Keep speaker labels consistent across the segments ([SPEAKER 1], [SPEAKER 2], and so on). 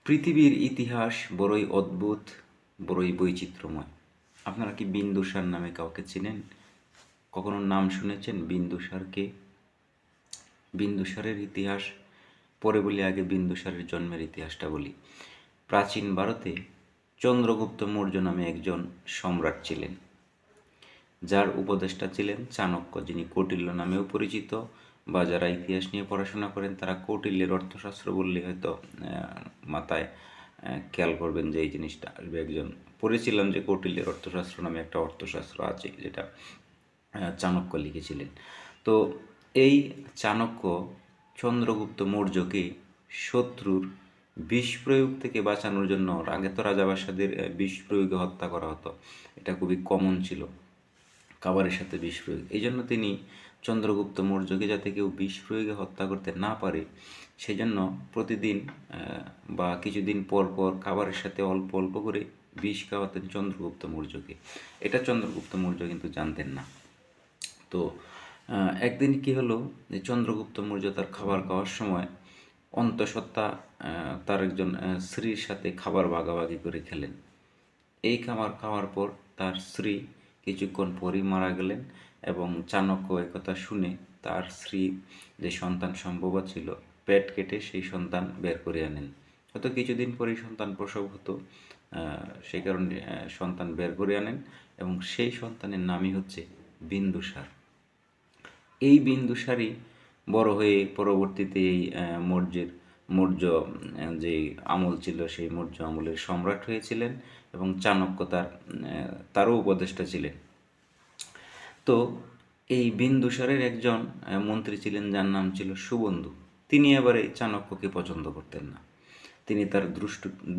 [SPEAKER 1] পৃথিবীর ইতিহাস বড়ই অদ্ভুত, বড়ই বৈচিত্র্যময়। আপনারা কি বিন্দুসার নামে কাউকে চেনেন? কখনো নাম শুনেছেন বিন্দুসারকে? বিন্দুসারের ইতিহাস পরে বলি, আগে বিন্দুসারের জন্মের ইতিহাসটা বলি। প্রাচীন ভারতে চন্দ্রগুপ্ত মৌর্য নামে একজন সম্রাট ছিলেন, যার উপদেষ্টা ছিলেন চাণক্য, যিনি কৌটিল্য নামেও পরিচিত। বা যারা ইতিহাস নিয়ে পড়াশোনা করেন তারা কৌটিল্যের অর্থশাস্ত্র বললে হয়তো মাথায় খেয়াল করবেন যে এই জিনিসটা আসবে। একজন পড়েছিলাম যে কৌটিল্যের অর্থশাস্ত্র নামে একটা অর্থশাস্ত্র আছে, যেটা চাণক্য লিখেছিলেন। তো এই চাণক্য চন্দ্রগুপ্ত মৌর্যকে শত্রুর বিষ প্রয়োগ থেকে বাঁচানোর জন্য, আগে তো রাজাবাসাদের বিষ প্রয়োগে হত্যা করা হতো, এটা খুবই কমন ছিল, খাবারের সাথে বিষ প্রয়োগ। এই জন্য তিনি চন্দ্রগুপ্ত মৌর্যকে যাতে কেউ বিষ প্রয়োগে হত্যা করতে না পারে, সেই জন্য প্রতিদিন বা কিছুদিন পর পর খাবারের সাথে অল্প অল্প করে বিষ খাওয়াতেন চন্দ্রগুপ্ত মৌর্যকে। এটা চন্দ্রগুপ্ত মৌর্য কিন্তু জানতেন না। তো একদিন কি হলো, যে চন্দ্রগুপ্ত মৌর্য তার খাবার খাওয়ার সময় অন্তঃসত্ত্বা তার একজন স্ত্রীর সাথে খাবার ভাগাভাগি করে খেলেন। এই খাবার খাওয়ার পর তার স্ত্রী কিছুক্ষণ পরই মারা গেলেন, এবং চাণক্য একথা শুনে তার স্ত্রী যে সন্তান সম্ভব ছিল, পেট কেটে সেই সন্তান বের করে আনেন। হয়তো কিছুদিন পরেই সন্তান প্রসব হতো, সেই কারণে সন্তান বের করে আনেন, এবং সেই সন্তানের নামই হচ্ছে বিন্দুসার। এই বিন্দুসারই বড় হয়ে পরবর্তীতে এই মৌর্য যে আমল ছিল, সেই মৌর্য আমলের সম্রাট হয়েছিলেন, এবং চাণক্য তারও উপদেষ্টা ছিলেন। তো এই বিন্দুসারের একজন মন্ত্রী ছিলেন, যার নাম ছিল সুবন্ধু। তিনি এবার এই চাণক্যকে পছন্দ করতেন না। তিনি তার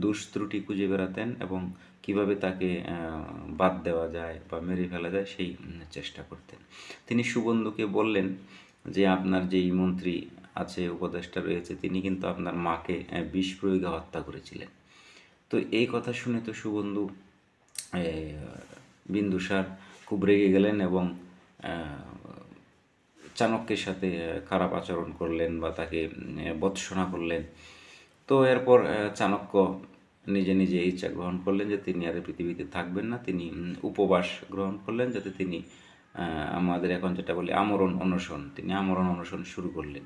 [SPEAKER 1] দুষ্ত্রুটি খুঁজে বেড়াতেন, এবং কিভাবে তাকে বাদ দেওয়া যায় বা মেরে ফেলা যায় সেই চেষ্টা করতেন। তিনি সুবন্ধুকে বললেন যে আপনার যেই মন্ত্রী আছে, উপদেষ্টা রয়েছে, তিনি কিন্তু আপনার মাকে বিষ প্রয়োগে হত্যা করেছিলেন। তো এই কথা শুনে তো সুবন্ধু বিন্দুসার খুব রেগে গেলেন, এবং চাণক্যের সাথে খারাপ আচরণ করলেন বা তাকে ভর্ৎসনা করলেন। তো এরপর চাণক্য নিজে নিজে ইচ্ছা গ্রহণ করলেন যে তিনি আর পৃথিবীতে থাকবেন না। তিনি উপবাস গ্রহণ করলেন, যাতে তিনি আমাদের এখন যেটা বলি আমরণ অনশন, তিনি আমরণ অনশন শুরু করলেন।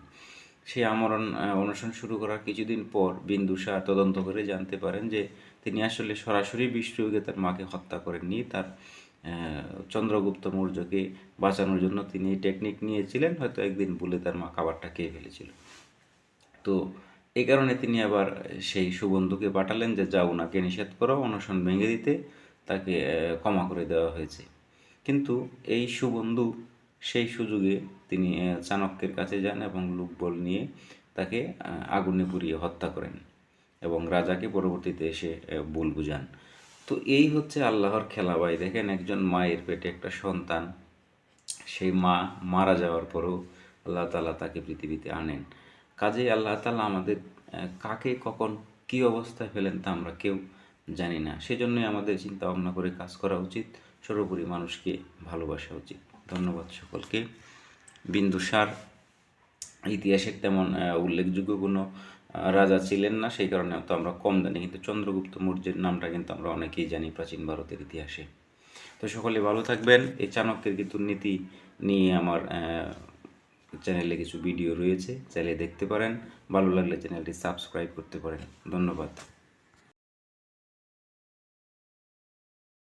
[SPEAKER 1] সেই আমরণ অনশন শুরু করার কিছুদিন পর বিন্দুসার তদন্ত করে জানতে পারেন যে তিনি আসলে সরাসরি বিষ প্রয়োগে তার মাকে হত্যা করেননি। তার চন্দ্রগুপ্ত মৌর্যকে বাঁচানোর জন্য তিনি এই টেকনিক নিয়েছিলেন, হয়তো একদিন ভুলে তার মা খাবারটা খেয়ে ফেলেছিল। তো এই কারণে তিনি আবার সেই সুবন্ধুকে পাঠালেন যে যাও, ওনাকে নিষেধ করো অনশন ভেঙে দিতে, তাকে ক্ষমা করে দেওয়া হয়েছে। কিন্তু এই সুবন্ধু সেই সুযোগে তিনি চাণক্যের কাছে যান, এবং লোকবল নিয়ে তাকে আগুনে পুড়িয়ে হত্যা করেন, এবং রাজাকে পরবর্তীতে এসে ভুল বুঝান। তো এই হচ্ছে আল্লাহর খেলা ভাই। দেখেন, একজন মায়ের পেটে একটা সন্তান, সেই মা মারা যাওয়ার পরেও আল্লাহ তাআলা তাকে পৃথিবীতে আনেন। কাজেই আল্লাহ তাআলা আমাদের কাকে কখন কী অবস্থায় ফেলেন তা আমরা কেউ জানি না। সেজন্যই আমাদের চিন্তা ভাবনা করে কাজ করা উচিত, সর্বোপরি মানুষকে ভালোবাসা উচিত। ধন্যবাদ সকলকে। বিন্দুসার ইতিহাসের তেমন উল্লেখযোগ্য কোনো রাজা ছিলেন না, সেই কারণে তো আমরা কম জানি, কিন্তু চন্দ্রগুপ্ত মৌর্যের নামটা কিন্তু আমরা অনেকেই জানি প্রাচীন ভারতের ইতিহাসে। তো সকলে ভালো থাকবেন। এই চাণক্যের কিন্তু নীতি নিয়ে আমার চ্যানেলে কিছু ভিডিও রয়েছে, চাইলে দেখতে পারেন। ভালো লাগলে চ্যানেলটি সাবস্ক্রাইব করতে পারেন। ধন্যবাদ।